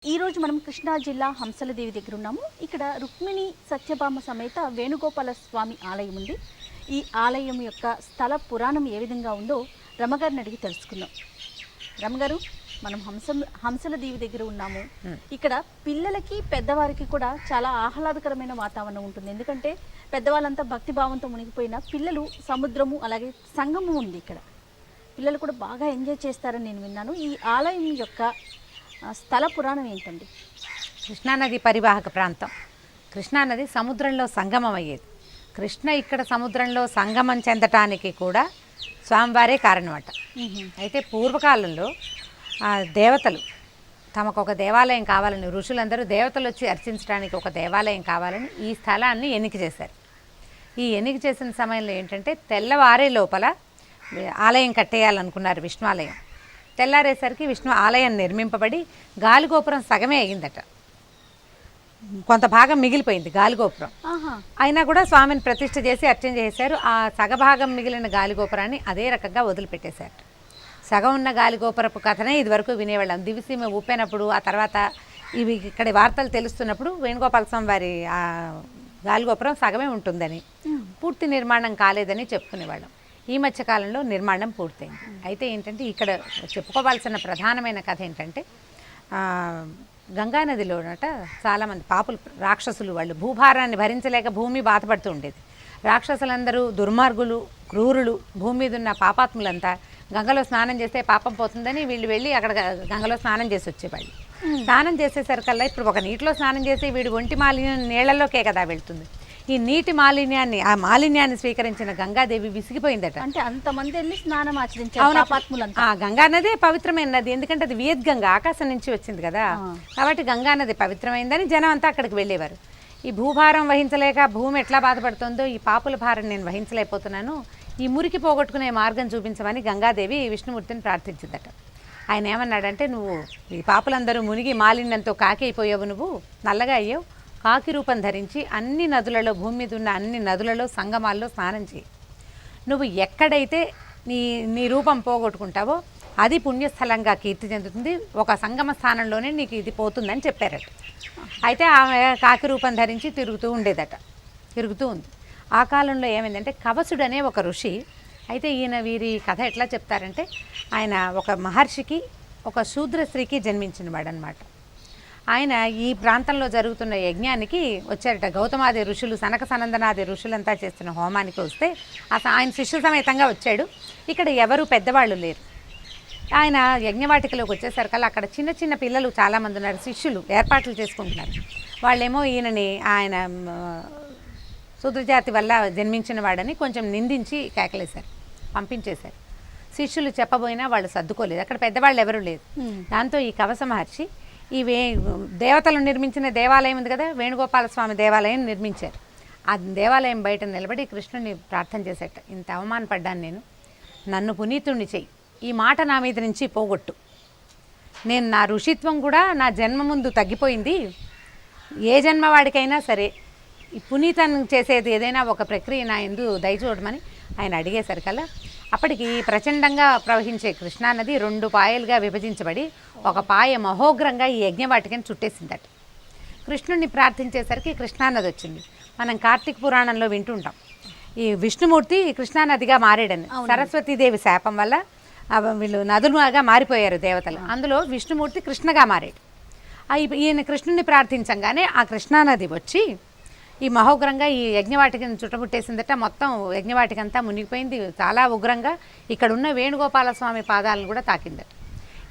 ఈరోజు మనం కృష్ణా జిల్లా హంసలదేవి దగ్గర ఉన్నాము. ఇక్కడ రుక్మిణి సత్యభామ సమేత వేణుగోపాల స్వామి ఆలయం ఉంది. ఈ ఆలయం యొక్క స్థల పురాణం ఏ విధంగా ఉందో రమగారిని అడిగి తెలుసుకుందాం. రమగారు, మనం హంసలదేవి దగ్గర ఉన్నాము. ఇక్కడ పిల్లలకి పెద్దవారికి కూడా చాలా ఆహ్లాదకరమైన వాతావరణం ఉంటుంది. ఎందుకంటే పెద్దవాళ్ళంతా భక్తిభావంతో మునిగిపోయిన పిల్లలు సముద్రము అలాగే సంగమం ఉంది. ఇక్కడ పిల్లలు కూడా బాగా ఎంజాయ్ చేస్తారని నేను విన్నాను. ఈ ఆలయం యొక్క స్థల పురాణం ఏంటండి? కృష్ణానది పరివాహక ప్రాంతం. కృష్ణానది సముద్రంలో సంగమం అయ్యేది. కృష్ణ ఇక్కడ సముద్రంలో సంగమం చెందటానికి కూడా స్వామివారే కారణమట. అయితే పూర్వకాలంలో దేవతలు తమకు ఒక దేవాలయం కావాలని, ఋషులందరూ దేవతలు వచ్చి అర్చించడానికి ఒక దేవాలయం కావాలని ఈ స్థలాన్ని ఎన్నిక చేశారు. ఈ ఎన్నిక చేసిన సమయంలో ఏంటంటే తెల్లవారే లోపల ఆలయం కట్టేయాలనుకున్నారు, విష్ణు ఆలయం. తెల్లారేసరికి విష్ణు ఆలయం నిర్మింపబడి గాలిగోపురం సగమే అయ్యిందట. కొంత భాగం మిగిలిపోయింది గాలిగోపురం. అయినా కూడా స్వామిని ప్రతిష్ఠ చేసి అర్చన చేశారు. ఆ సగభాగం మిగిలిన గాలిగోపురాన్ని అదే రకంగా వదిలిపెట్టేశారు. సగం ఉన్న గాలిగోపురపు కథనే ఇదివరకు వినేవాళ్ళం. దివిసీమ ఊపినప్పుడు, ఆ తర్వాత ఇవి ఇక్కడ వార్తలు తెలుస్తున్నప్పుడు వేణుగోపాల స్వామి వారి ఆ గాలిగోపురం సగమే ఉంటుందని, పూర్తి నిర్మాణం కాలేదని చెప్పుకునేవాళ్ళం. ఈ మధ్యకాలంలో నిర్మాణం పూర్తయింది. అయితే ఏంటంటే ఇక్కడ చెప్పుకోవాల్సిన ప్రధానమైన కథ ఏంటంటే గంగానదిలోనట చాలామంది పాపులు, రాక్షసులు, వాళ్ళు భూభారాన్ని భరించలేక భూమి బాధపడుతూ ఉండేది. రాక్షసులందరూ దుర్మార్గులు, క్రూరులు, భూమి మీద ఉన్న పాపాత్ములంతా గంగలో స్నానం చేస్తే పాపం పోతుందని వీళ్ళు వెళ్ళి అక్కడ గంగలో స్నానం చేసి వచ్చేవాళ్ళు. స్నానం చేసేసరికల్లా ఇప్పుడు ఒక నీటిలో స్నానం చేసి వీడి ఒంటి మాలిన్యం నీళ్లలోకే కదా వెళ్తుంది. ఈ నీటి మాలిన్యాన్ని, ఆ మాలిన్యాన్ని స్వీకరించిన గంగాదేవి విసిగిపోయిందట. అంటే అంతమంది వెళ్ళి స్నానం ఆచరించారు. ఆ గంగా నది పవిత్రమైన నది, ఎందుకంటే అది వియత్ గంగ, ఆకాశం నుంచి వచ్చింది కదా. కాబట్టి గంగా నది పవిత్రమైందని జనం అంతా అక్కడికి వెళ్ళేవారు. ఈ భూభారం వహించలేక భూమి ఎట్లా బాధపడుతుందో, ఈ పాపుల భారం నేను వహించలేకపోతున్నాను, ఈ మురికి పోగొట్టుకునే మార్గం చూపించమని గంగాదేవి విష్ణుమూర్తిని ప్రార్థించిందట. ఆయన ఏమన్నాడంటే, నువ్వు ఈ పాపులందరూ మునిగి మాలిన్యంతో కాకి అయిపోయావు, నువ్వు నల్లగా అయ్యావు, కాకి రూపం ధరించి అన్ని నదులలో, భూమి మీద ఉన్న అన్ని నదులలో, సంగమాల్లో స్నానం చేయి. నువ్వు ఎక్కడైతే నీ రూపం పోగొట్టుకుంటావో అది పుణ్యస్థలంగా కీర్తి చెందుతుంది, ఒక సంగమ స్థానంలోనే నీకు ఇది పోతుందని చెప్పారట. అయితే ఆమె కాకి రూపం ధరించి తిరుగుతూ ఉండేదట, తిరుగుతూ ఉంది. ఆ కాలంలో ఏమైందంటే కవసుడు అనే ఒక ఋషి, అయితే ఈయన వీరి కథ ఎట్లా చెప్తారంటే, ఆయన ఒక మహర్షికి, ఒక శూద్ర స్త్రీకి జన్మించిన వాడనమాట. ఆయన ఈ ప్రాంతంలో జరుగుతున్న యజ్ఞానికి వచ్చారట. గౌతమాది ఋషులు, సనక సనందనాది ఋషులంతా చేస్తున్న హోమానికి వస్తే ఆయన శిష్య సమేతంగా వచ్చాడు. ఇక్కడ ఎవరు పెద్దవాళ్ళు లేరు. ఆయన యజ్ఞవాటికలోకి వచ్చేసరికల్లా అక్కడ చిన్న చిన్న పిల్లలు చాలామంది ఉన్నారు, శిష్యులు ఏర్పాట్లు చేసుకుంటున్నారు. వాళ్ళేమో ఈయనని ఆయన శూద్రజాతి వల్ల జన్మించిన వాడని కొంచెం నిందించి కేకలేశారు, పంపించేశారు. శిష్యులు చెప్పబోయినా వాళ్ళు సర్దుకోలేదు, అక్కడ పెద్దవాళ్ళు ఎవరూ లేదు. దాంతో ఈ కవస మహర్షి ఈ దేవతలు నిర్మించిన దేవాలయం ఉంది కదా, వేణుగోపాల స్వామి దేవాలయం నిర్మించారు. ఆ దేవాలయం బయట నిలబడి కృష్ణుని ప్రార్థన చేసేట, ఇంత అవమానపడ్డాను నేను, నన్ను పునీతుణ్ణి చెయ్యి, ఈ మాట నా మీద నుంచి పోగొట్టు, నేను నా ఋషిత్వం కూడా నా జన్మ ముందు తగ్గిపోయింది, ఏ జన్మ వాడికైనా సరే ఈ పునీతం చేసేది ఏదైనా ఒక ప్రక్రియ నా యందు దయచూడమని ఆయన అడిగేసరికల్లా అప్పటికి ప్రచండంగా ప్రవహించే కృష్ణానది 2 పాయలుగా విభజించబడి ఒక పాయ మహోగ్రంగా ఈ యజ్ఞవాటికని చుట్టేసిందట. కృష్ణుడిని ప్రార్థించేసరికి కృష్ణానది వచ్చింది. మనం కార్తీక పురాణంలో వింటుంటాం, ఈ విష్ణుమూర్తి కృష్ణానదిగా మారాడని. సరస్వతీదేవి శాపం వల్ల వీళ్ళు నదులుగా మారిపోయారు దేవతలు, అందులో విష్ణుమూర్తి కృష్ణగా మారాడు. ఈయన కృష్ణుని ప్రార్థించంగానే ఆ కృష్ణానది వచ్చి ఈ మహోగ్రంగా ఈ యజ్ఞవాటికని చుట్టముట్టేసిందట. మొత్తం యజ్ఞవాటికంతా మునిగిపోయింది చాలా ఉగ్రంగా. ఇక్కడ ఉన్న వేణుగోపాల స్వామి పాదాలను కూడా తాకిందట.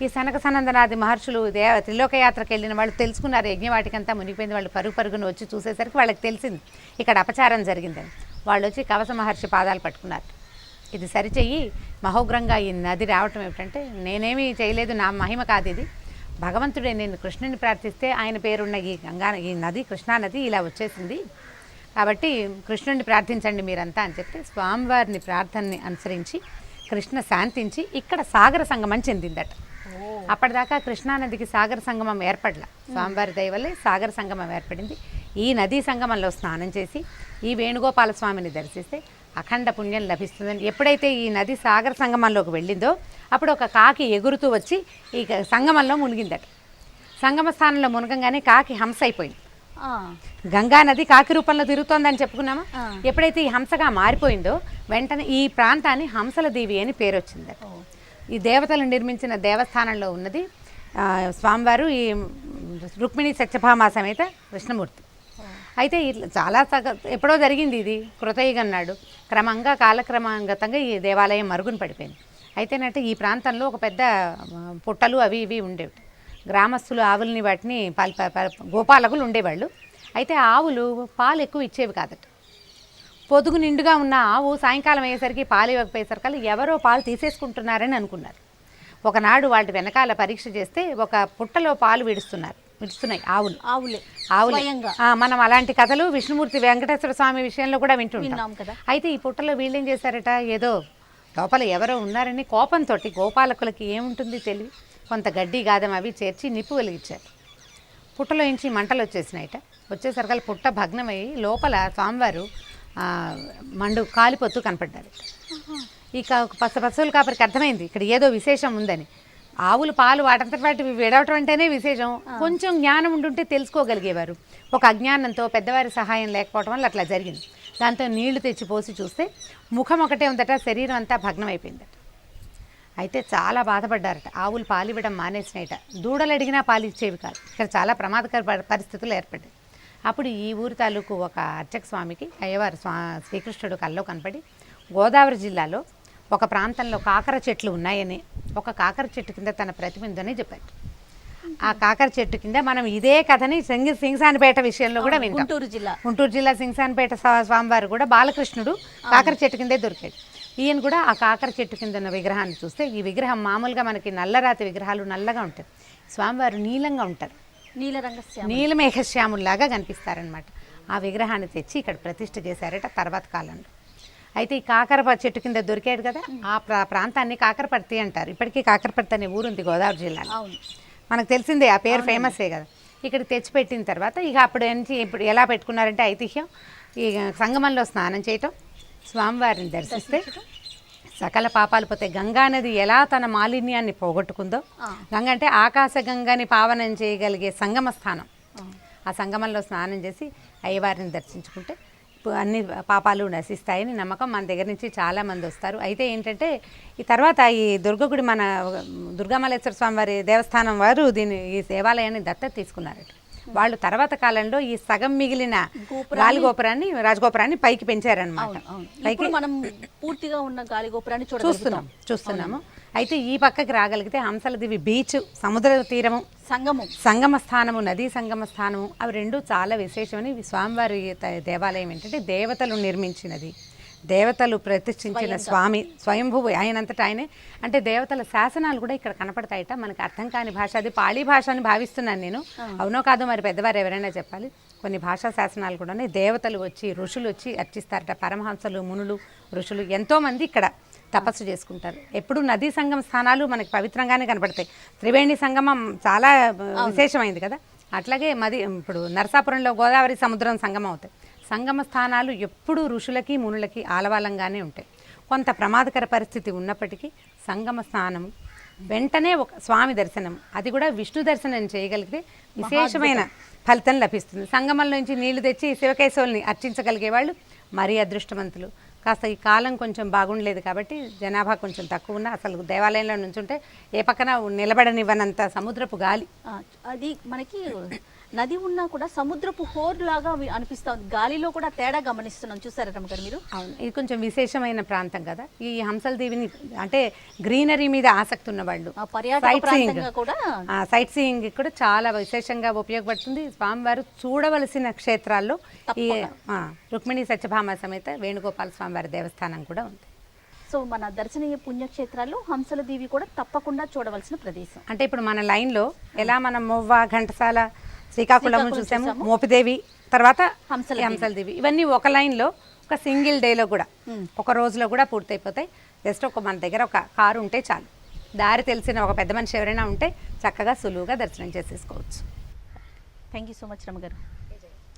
ఈ సనక సనందనాది మహర్షులు త్రిలోకయాత్రకు వెళ్ళిన వాళ్ళు తెలుసుకున్నారు, యజ్ఞవాటికంతా మునిగిపోయింది. వాళ్ళు పరుగును వచ్చి చూసేసరికి వాళ్ళకి తెలిసింది ఇక్కడ అపచారం జరిగిందని. వాళ్ళు వచ్చి కవస మహర్షి పాదాలు పట్టుకున్నారు, ఇది సరిచెయ్యి, మహోగ్రంగా ఈ నది రావటం ఏమిటంటే, నేనేమీ చేయలేదు, నా మహిమ కాదు ఇది, భగవంతుడే, నేను కృష్ణుని ప్రార్థిస్తే ఆయన పేరున్న ఈ నది, కృష్ణానది ఇలా వచ్చేసింది, కాబట్టి కృష్ణుడిని ప్రార్థించండి మీరంతా అని చెప్పి స్వామివారిని ప్రార్థనని అనుసరించి కృష్ణ శాంతించి ఇక్కడ సాగర సంగమం చెందిందట. అప్పటిదాకా కృష్ణానదికి సాగర సంగమం ఏర్పడల, స్వామివారి దయ వల్లే సాగర సంగమం ఏర్పడింది. ఈ నదీ సంగమంలో స్నానం చేసి ఈ వేణుగోపాల స్వామిని దర్శిస్తే అఖండ పుణ్యం లభిస్తుందని. ఎప్పుడైతే ఈ నది సాగర సంగమంలోకి వెళ్ళిందో అప్పుడు ఒక కాకి ఎగురుతూ వచ్చి ఈ సంగమంలో మునిగిందట. సంగమ స్థానంలో మునగంగానే కాకి హంస అయిపోయింది. ఆ, గంగా నది కాకి రూపంలో తిరుగుతోందని చెప్పుకున్నామా. ఆ. ఎప్పుడైతే ఈ హంసగా మారిపోయిందో వెంటనే ఈ ప్రాంతాన్ని హంసల దేవి అని పేరు వచ్చింది. ఓ, ఈ దేవతలు నిర్మించిన దేవస్థానంలో ఉన్నది స్వామివారు ఈ రుక్మిణి సత్యభామ సమేత కృష్ణమూర్తి. అయితే ఇట్లా చాలా ఎప్పుడో జరిగింది ఇది కృతయుగం నాడు. క్రమంగా కాలక్రమాంగతంగా ఈ దేవాలయం మరుగున పడిపోయింది. అయితేనంటే ఈ ప్రాంతంలో ఒక పెద్ద పుట్టలు అవి ఇవి ఉండేవి. గ్రామస్తులు ఆవుల్ని వాటిని గోపాలకులు ఉండేవాళ్ళు. అయితే ఆవులు పాలు ఎక్కువ ఇచ్చేవి కాదట. పొదుగు నిండుగా ఉన్న ఆవు సాయంకాలం అయ్యేసరికి పాలు ఇవ్వకపోయేసరికి ఎవరో పాలు తీసేసుకుంటున్నారని అనుకున్నారు. ఒకనాడు వాటి వెనకాల పరీక్ష చేస్తే ఒక పుట్టలో పాలు విడుస్తున్నాయి ఆవులే. స్వయంగా. మనం అలాంటి కథలు విష్ణుమూర్తి వెంకటేశ్వర స్వామి విషయంలో కూడా వింటుంటాం విన్నాం కదా. అయితే ఈ పుట్టలో వీళ్ళేం చేశారట, ఏదో లోపల ఎవరో ఉన్నారని కోపంతో గోపాలకులకి ఏముంటుంది తెలివి, కొంత గడ్డి గాదం అవి చేర్చి నిప్పు వెలిగించారు. పుట్టలో నుంచి మంటలు వచ్చేసినాయట. వచ్చేసరికి పుట్ట భగ్నమయ్యి లోపల స్వామివారు కాలిపోతూ కనపడ్డారు. ఇక పశువుల కాపరికి అర్థమైంది ఇక్కడ ఏదో విశేషం ఉందని. ఆవులు పాలు వాటంతటి వాటి విడవటం అంటేనే విశేషం. కొంచెం జ్ఞానం ఉంటుంటే తెలుసుకోగలిగేవారు. ఒక అజ్ఞానంతో పెద్దవారి సహాయం లేకపోవడం వల్ల అట్లా జరిగింది. దాంతో నీళ్లు తెచ్చి పోసి చూస్తే ముఖం ఒకటే ఉందట, శరీరం అంతా భగ్నం అయిపోయిందట. అయితే చాలా బాధపడ్డారట. ఆవులు పాలు ఇవ్వడం మానేసినాయట. దూడలు అడిగినా పాలు ఇచ్చేవి కాదు. ఇక్కడ చాలా ప్రమాదకర పరిస్థితులు ఏర్పడ్డాయి. అప్పుడు ఈ ఊరి తాలూకు ఒక అర్చక స్వామికి అయ్యవారు శ్రీకృష్ణుడు కల్లో కనపడి గోదావరి జిల్లాలో ఒక ప్రాంతంలో కాకర చెట్లు ఉన్నాయని, ఒక కాకర చెట్టు కింద తన ప్రతిమ ఉందని చెప్పారు. ఆ కాకర చెట్టు కింద మనం ఇదే కథని సింగసానిపేట విషయంలో కూడా వింటాం. గుంటూరు జిల్లా సింగసానిపేట స్వామివారు కూడా బాలకృష్ణుడు కాకర చెట్టు కిందే దొరికాడు. ఈయన కూడా ఆ కాకర చెట్టు కింద ఉన్న విగ్రహాన్ని చూస్తే, ఈ విగ్రహం మామూలుగా మనకి నల్లరాతి విగ్రహాలు నల్లగా ఉంటాయి, స్వామివారు నీలంగా ఉంటారు, నీలమేఘశ్యాముల్లాగా కనిపిస్తారనమాట. ఆ విగ్రహాన్ని తెచ్చి ఇక్కడ ప్రతిష్ఠ చేశారట తర్వాత కాలంలో. అయితే ఈ కాకర చెట్టు కింద దొరికాడు కదా, ఆ ప్రాంతాన్ని కాకరపర్తి అంటారు. ఇప్పటికీ కాకరపర్తి అనే ఊరుంది గోదావరి జిల్లాలో. మనకు తెలిసిందే, ఆ పేరు ఫేమసే కదా. ఇక్కడ తెచ్చిపెట్టిన తర్వాత ఇక ఇప్పుడు ఎలా పెట్టుకున్నారంటే ఐతిహ్యం, ఈ సంగమంలో స్నానం చేయటం, స్వామివారిని దర్శిస్తే సకల పాపాలు పోతాయి. గంగానది ఎలా తన మాలిన్యాన్ని పోగొట్టుకుందో, గంగ అంటే ఆకాశ గంగని పావనం చేయగలిగే సంగమ స్థానం. ఆ సంగమంలో స్నానం చేసి అయ్యవారిని దర్శించుకుంటే అన్ని పాపాలు నశిస్తాయని నమ్మకం. మన దగ్గర నుంచి చాలామంది వస్తారు. అయితే ఏంటంటే ఈ తర్వాత ఈ దుర్గగుడి మన దుర్గామల్లేశ్వర స్వామి వారి దేవస్థానం వారు ఈ దేవాలయాన్ని దత్తత తీసుకున్నారట. వాళ్ళు తర్వాత కాలంలో ఈ సగం మిగిలిన గాలిగోపురాన్ని రాజగోపురాన్ని పైకి పెంచారనమాట. పైకి మనం పూర్తిగా ఉన్న గాలిగోపురాన్ని చూస్తున్నాము. అయితే ఈ పక్కకి రాగలిగితే హంసల దివి బీచ్, సముద్ర తీరము, సంగమ స్థానము, నదీ సంగమ స్థానము, అవి రెండు చాలా విశేషమని స్వామివారి దేవాలయం ఏంటంటే దేవతలు నిర్మించినది, దేవతలు ప్రతిష్ఠించిన స్వామి స్వయంభువు ఆయనంతటా ఆయనే. అంటే దేవతల శాసనాలు కూడా ఇక్కడ కనపడతాయట. మనకు అర్థం కాని భాష, అది పాళీ భాష అని భావిస్తున్నాను నేను. అవునో కాదో మరి పెద్దవారు ఎవరైనా చెప్పాలి. కొన్ని భాషా శాసనాలు కూడా దేవతలు వచ్చి ఋషులు వచ్చి అర్చిస్తారట. పరమహంసలు, మునులు, ఋషులు ఎంతోమంది ఇక్కడ తపస్సు చేసుకుంటారు. ఎప్పుడు నదీ సంగమ స్థానాలు మనకి పవిత్రంగానే కనపడతాయి. త్రివేణి సంగమం చాలా విశేషమైంది కదా. అట్లాగే ఇప్పుడు నరసాపురంలో గోదావరి సముద్రం సంగమం అవుతాయి. సంగమ స్థానాలు ఎప్పుడూ ఋషులకి మునులకి ఆలవాలంగానే ఉంటాయి. కొంత ప్రమాదకర పరిస్థితి ఉన్నప్పటికీ సంగమ స్థానం వెంటనే ఒక స్వామి దర్శనం, అది కూడా విష్ణు దర్శనం చేయగలిగితే విశేషమైన ఫలితం లభిస్తుంది. సంగమంలో నుంచి నీళ్లు తెచ్చి శివకేశవుల్ని అర్చించగలిగే వాళ్ళు మరీ అదృష్టవంతులు. కాస్త ఈ కాలం కొంచెం బాగుండలేదు కాబట్టి జనాభా కొంచెం తక్కువ ఉన్నా అసలు దేవాలయంలో నుంచుంటే ఏ పక్కన నిలబడనివ్వనంత సముద్రపు గాలి. అది మనకి నది ఉన్నా కూడా సముద్రపు హోర్ లాగా అనిపిస్తా ఉంది. గాలిలో కూడా తేడా గమనిస్తున్నాం. చూసారా రమ్మగారు మీరు? అవును, ఇది కొంచెం విశేషమైన ప్రాంతం కదా. ఈ హంసల దేవిని అంటే గ్రీనరీ మీద ఆసక్తి ఉన్న వాళ్ళు సైట్ సీయింగ్ కూడా చాలా విశేషంగా ఉపయోగపడుతుంది. స్వామివారు చూడవలసిన క్షేత్రాల్లో ఈ రుక్మిణి సత్యభామ సమేత వేణుగోపాల స్వామివారి దేవస్థానం కూడా ఉంది. సో మన దర్శనీయ పుణ్యక్షేత్రాల్లో హంసల దేవి కూడా తప్పకుండా చూడవలసిన ప్రదేశం. అంటే ఇప్పుడు మన లైన్లో ఎలా మనం మొవ్వ, ఘంటసాల, శ్రీకాకుళం చూసాము, మోపిదేవి, తర్వాత హంసల దేవి, ఇవన్నీ ఒక లైన్లో ఒక సింగిల్ డేలో కూడా ఒక రోజులో కూడా పూర్తయిపోతాయి. జస్ట్ మన దగ్గర ఒక కారు ఉంటే చాలు, దారి తెలిసిన ఒక పెద్ద మనిషి ఎవరైనా ఉంటే చక్కగా సులువుగా దర్శనం చేసేసుకోవచ్చు. థ్యాంక్ యూ సో మచ్ రమ్మగారు.